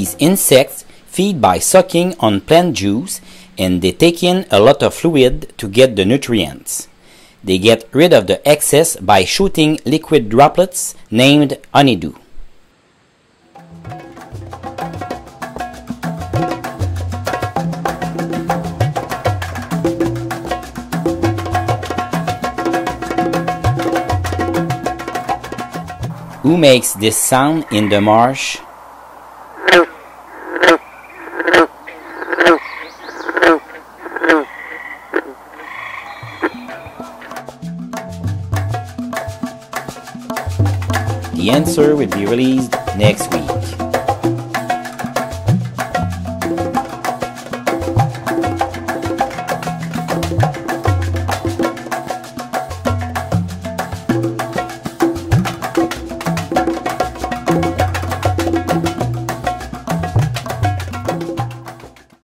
These insects feed by sucking on plant juice, and they take in a lot of fluid to get the nutrients. They get rid of the excess by shooting liquid droplets named honeydew. Who makes this sound in the marsh? The answer will be released next week.